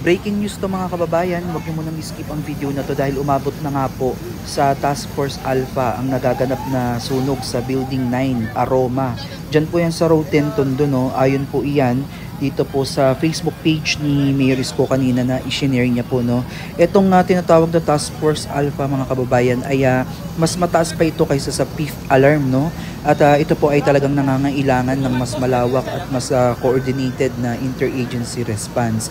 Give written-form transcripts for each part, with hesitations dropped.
Breaking news to mga kababayan, huwag niyo munang skip ang video na to dahil umabot na nga po sa Task Force Alpha ang nagaganap na sunog sa Building 9, Aroma. Diyan po yan sa Road 10 Tondo, no? Ayon po iyan dito po sa Facebook page ni Mayor Isko kanina na i-share niya po, no. Itong tinatawag na Task Force Alpha mga kababayan ay mas mataas pa ito kaysa sa fifth alarm, no. At ito po ay talagang nangangailangan ng mas malawak at mas coordinated na interagency response.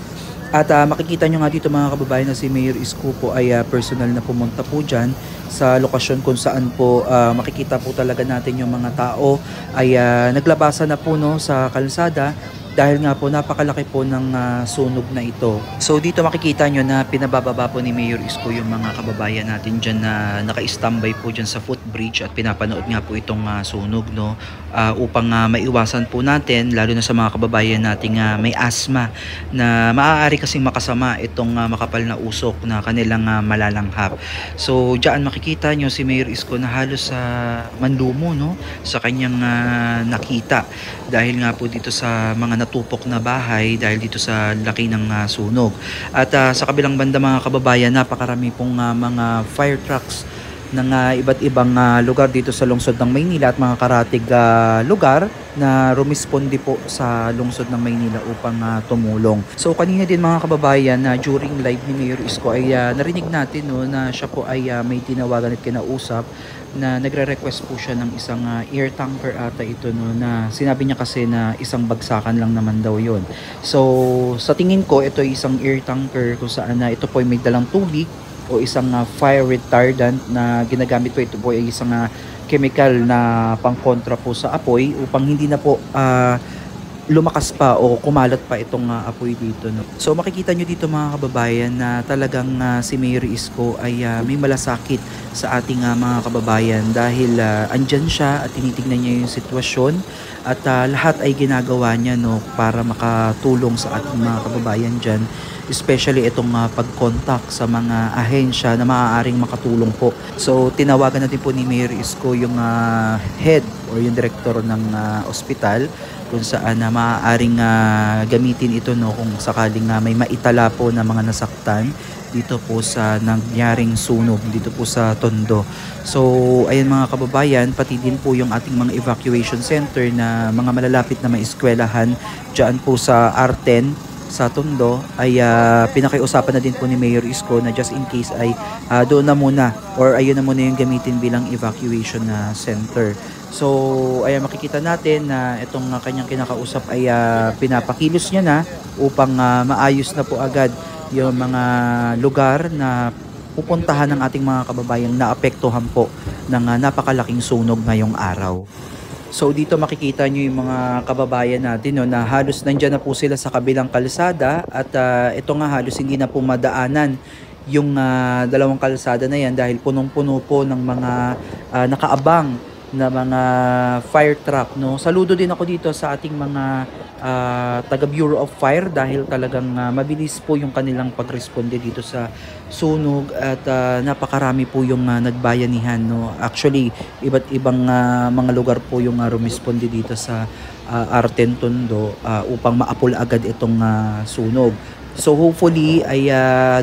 At makikita nyo nga dito mga kababayan na si Mayor Isko po ay personal na pumunta po dyan sa lokasyon kung saan po makikita po talaga natin yung mga tao ay naglabasan na po, no, sa kalsada dahil nga po napakalaki po ng sunog na ito. So dito makikita nyo na pinabababa po ni Mayor Isko yung mga kababayan natin dyan na naka-standby po dyan sa footbridge at pinapanood nga po itong sunog, no, upang maiwasan po natin lalo na sa mga kababayan nating may asthma na maaari kasing makasama itong makapal na usok na kanilang malalanghap. So dyan makikita nyo si Mayor Isko na halos manlumo, no, sa kanyang nakita dahil nga po dito sa mga natupok na bahay dahil dito sa laki ng sunog. At sa kabilang banda mga kababayan, napakarami pong mga fire trucks ng iba't ibang lugar dito sa lungsod ng Maynila at mga karatig lugar na rumisponde po sa lungsod ng Maynila upang tumulong. So kanina din mga kababayan na during live ni Mayor Isko ay narinig natin, no, na siya po ay may tinawagan at kinausap na nagre-request po siya ng isang air tanker ata ito, no, na sinabi niya kasi na isang bagsakan lang naman daw yon. So sa tingin ko ito ay isang air tanker kung saan ito po ay may dalang tubig o isang fire retardant na ginagamit po. Ito po ay isang chemical na pangkontra po sa apoy upang hindi na po lumakas pa o kumalat pa itong apoy dito, no. So makikita nyo dito mga kababayan na talagang si Mayor Isko ay may malasakit sa ating mga kababayan dahil andyan siya at tinitingnan niya yung sitwasyon at lahat ay ginagawa niya, no, para makatulong sa ating mga kababayan dyan, especially itong pag-contact sa mga ahensya na maaaring makatulong po. So tinawagan na din po ni Mayor Isko yung head or yung direktor ng ospital kung saan maaaring gamitin ito, no, kung sakaling may maitala po na mga nasaktan dito po sa nangyaring sunog dito po sa Tondo. So ayan mga kababayan, pati din po yung ating mga evacuation center na mga malalapit na may eskwelahan dyan po sa R10 sa Tondo ay pinakiusapan na din po ni Mayor Isko na just in case ay doon na muna or ayun na muna yung gamitin bilang evacuation center. So ayan makikita natin na itong kanyang kinakausap ay pinapakilos niya na upang maayos na po agad yung mga lugar na pupuntahan ng ating mga kababayang naapektuhan po ng napakalaking sunog ngayong araw. So dito makikita nyo yung mga kababayan natin, no, na halos nandyan na po sila sa kabilang kalsada at ito nga halos hindi na po madaanan yung dalawang kalsada na yan dahil punong-puno po ng mga nakaabang na mga fire truck, no. Saludo din ako dito sa ating mga taga Bureau of Fire dahil talagang mabilis po yung kanilang pagresponde dito sa sunog at napakarami po yung nagbayanihan, no. Actually iba't ibang mga lugar po yung rumisponde dito sa R10 Tondo upang maapol agad itong sunog. So hopefully ay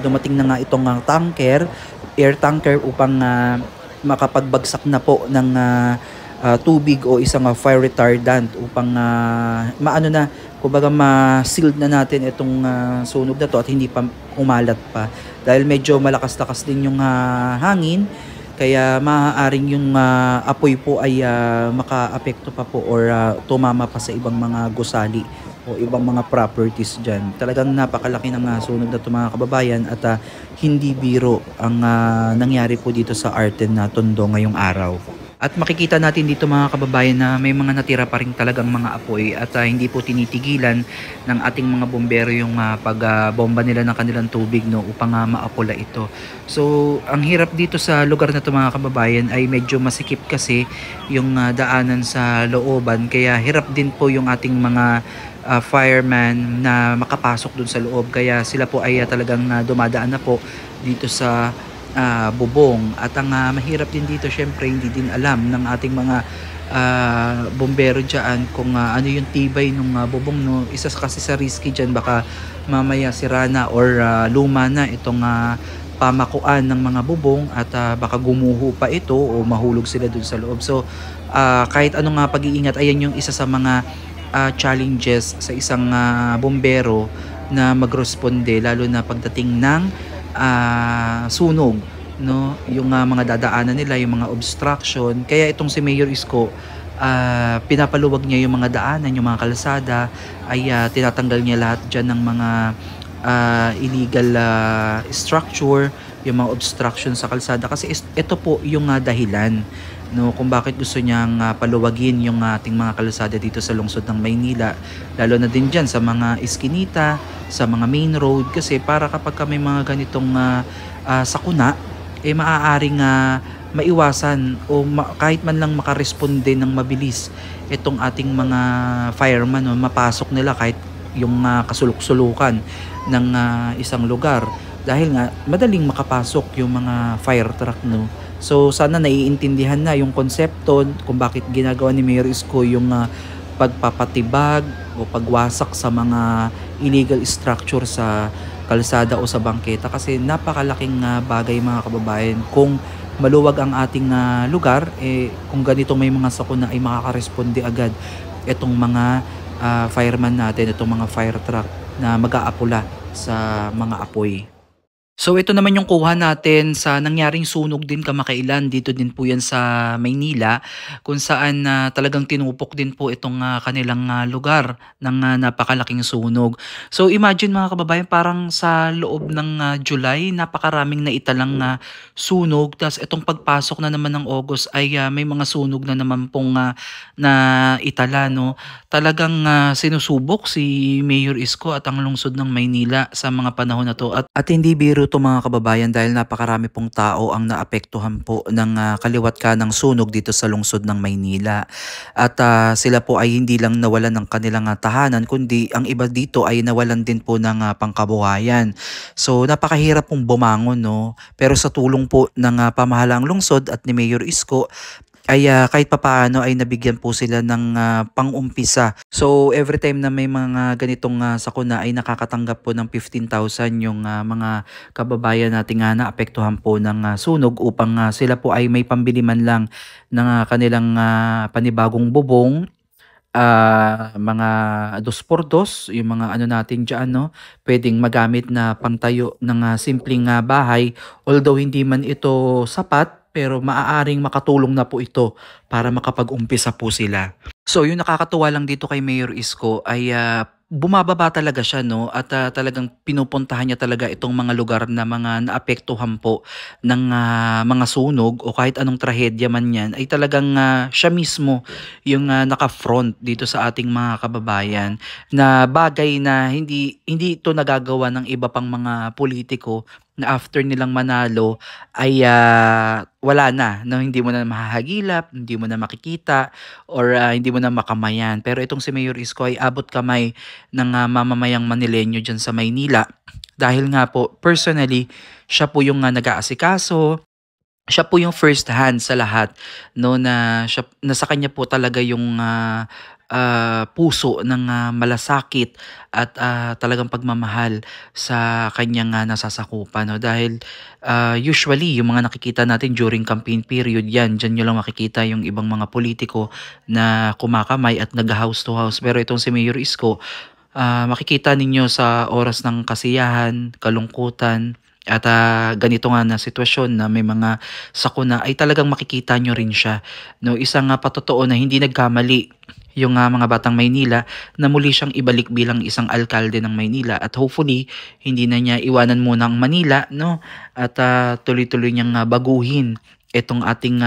dumating na nga itong air tanker upang makapagbagsak na po ng tubig o isang fire retardant upang maano na, kumbaga ma-sealed na natin itong sunog na to at hindi pa umalat pa dahil medyo malakas-lakas din yung hangin kaya maaaring yung apoy po ay makaapekto pa po or tumama pa sa ibang mga gusali o ibang mga properties dyan. Talagang napakalaki ng sunog na ito mga kababayan at hindi biro ang nangyari po dito sa R10 na Tondo ngayong araw. At makikita natin dito mga kababayan na may mga natira pa rin talagang mga apoy at hindi po tinitigilan ng ating mga bombero yung pagbomba nila ng kanilang tubig, no, upang maapula ito. So ang hirap dito sa lugar na ito mga kababayan ay medyo masikip kasi yung daanan sa looban kaya hirap din po yung ating mga fireman na makapasok dun sa loob kaya sila po ay talagang dumadaan na po dito sa bubong at ang mahirap din dito syempre hindi din alam ng ating mga bombero dyan kung ano yung tibay ng bubong, no. Isa kasi sa risky dyan, baka mamaya sira na or luma na itong pamakuan ng mga bubong at baka gumuho pa ito o mahulog sila dun sa loob. So kahit anong pag-iingat, ayan yung isa sa mga challenges sa isang bombero na magresponde, lalo na pagdating ng sunog, no, yung mga dadaanan nila, yung mga obstruction. Kaya itong si Mayor Isko, pinapaluwag niya yung mga daanan, yung mga kalsada, ay tinatanggal niya lahat dyan ng mga illegal structure, yung mga obstruction sa kalsada, kasi ito po yung dahilan, no, kung bakit gusto niyang paluwagin yung ating mga kalsada dito sa lungsod ng Maynila, lalo na din dyan sa mga iskinita, sa mga main road, kasi para kapag may mga ganitong sakuna, maaaring maiwasan o kahit man lang makaresponde ng mabilis itong ating mga fireman, no, mapasok nila kahit yung kasulok-sulukan ng isang lugar, dahil nga madaling makapasok yung mga fire truck, no. So sana naiintindihan na yung konsepto kung bakit ginagawa ni Mayor Isko yung pagpapatibag o pagwasak sa mga illegal structure sa kalsada o sa bangketa, kasi napakalaking bagay, mga kababayan, kung maluwag ang ating lugar, kung ganito may mga sakuna ay makakaresponde agad itong mga fireman natin, itong mga fire truck na mag-aapula sa mga apoy. So ito naman yung kuha natin sa nangyaring sunog din kamakailan. Dito din po yan sa Maynila, kung saan talagang tinupok din po itong kanilang lugar ng napakalaking sunog. So imagine, mga kababayan, parang sa loob ng July, napakaraming naitalang sunog. Tapos itong pagpasok na naman ng August ay may mga sunog na naman pong na itala, no. Talagang sinusubok si Mayor Isko at ang lungsod ng Maynila sa mga panahon na to. At hindi biro to, mga kababayan, dahil napakarami pong tao ang naapektuhan po ng kaliwat kanang sunog dito sa lungsod ng Maynila. At sila po ay hindi lang nawalan ng kanilang tahanan, kundi ang iba dito ay nawalan din po ng pangkabuhayan. So napakahirap pong bumangon, no. Pero sa tulong po ng pamahalaang lungsod at ni Mayor Isko, ay kahit papaano ay nabigyan po sila ng pang-umpisa. So every time na may mga ganitong sakuna ay nakakatanggap po ng 15,000 yung mga kababayan nating naapektuhan po ng sunog, upang sila po ay may pambili man lang ng kanilang panibagong bubong, mga 2x2, yung mga ano natin dyan, no, pwedeng magamit na pangtayo ng simpleng bahay. Although hindi man ito sapat, pero maaaring makatulong na po ito para makapag-umpisa po sila. So yung nakakatuwa lang dito kay Mayor Isko ay bumababa talaga siya, no, at talagang pinupuntahan niya talaga itong mga lugar na mga naapektuhan po ng mga sunog o kahit anong trahedya man yan, ay talagang siya mismo yung naka-front dito sa ating mga kababayan, na bagay na hindi ito nagagawa ng iba pang mga politiko na after nilang manalo ay wala na, no, hindi mo na mahahagilap, hindi mo na makikita, or hindi mo na makamayan. Pero itong si Mayor Isko ay abot kamay ng mamamayang Manileño dyan sa Maynila, dahil nga po personally siya po yung nag-aasikaso, siya po yung first hand sa lahat, no, na sa kanya po talaga yung puso ng malasakit at talagang pagmamahal sa kanyang nasasakupan, no, dahil usually yung mga nakikita natin during campaign period, yan dyan nyo lang makikita yung ibang mga politiko na kumakamay at nag-house to house. Pero itong si Mayor Isko, makikita ninyo sa oras ng kasiyahan, kalungkutan, at ganito nga na sitwasyon na may mga sakuna, ay talagang makikita nyo rin siya, no. Isang patotoo na hindi nagkamali yung mga batang Maynila na muli siyang ibalik bilang isang alkalde ng Maynila, at hopefully hindi na niya iwanan muna ang Manila, no, at tuloy-tuloy niyang baguhin itong ating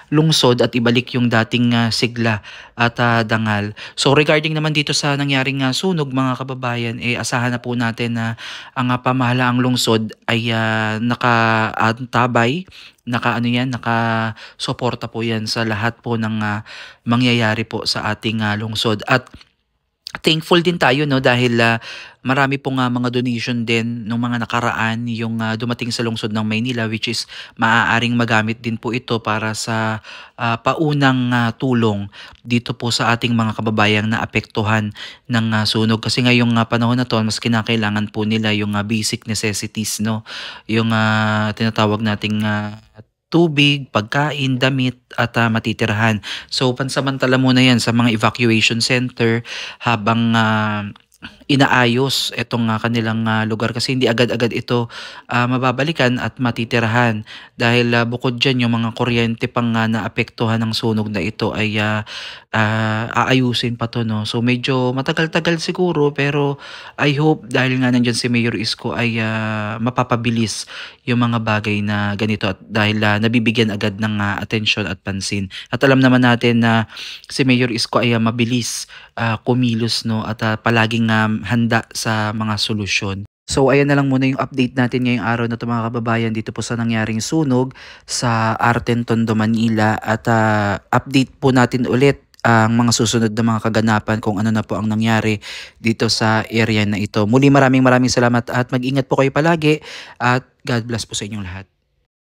lungsod at ibalik yung dating sigla at dangal. So regarding naman dito sa nangyaring sunog, mga kababayan, asahan na po natin na ang pamahalaang lungsod ay nakaantabay, naka-suporta po yan sa lahat po ng mangyayari po sa ating lungsod. At thankful din tayo, no, dahil Marami po nga mga donation din nung mga nakaraan yung dumating sa lungsod ng Maynila, which is maaaring magamit din po ito para sa paunang tulong dito po sa ating mga kababayang naapektuhan ng sunog. Kasi ngayong panahon na to, mas kinakailangan po nila yung basic necessities, no? Yung tinatawag nating tubig, pagkain, damit at matitirahan. So pansamantala muna yan sa mga evacuation center habang inaayos itong kanilang lugar kasi hindi agad-agad ito mababalikan at matitirahan dahil bukod dyan yung mga kuryente pang naapektuhan ng sunog na ito ay aayusin pa to, no? So medyo matagal-tagal siguro pero I hope dahil nga nandyan si Mayor Isko ay mapapabilis yung mga bagay na ganito at dahil nabibigyan agad ng atensyon at pansin. At alam naman natin na si Mayor Isko ay mabilis kumilos, no, at palaging handa sa mga solusyon. So ayan na lang muna yung update natin ngayong araw na ito mga kababayan dito po sa nangyaring sunog sa Arten, Tondo, Manila at update po natin ulit ang mga susunod na mga kaganapan kung ano na po ang nangyari dito sa area na ito. Muli maraming salamat at mag-ingat po kayo palagi at God bless po sa inyong lahat.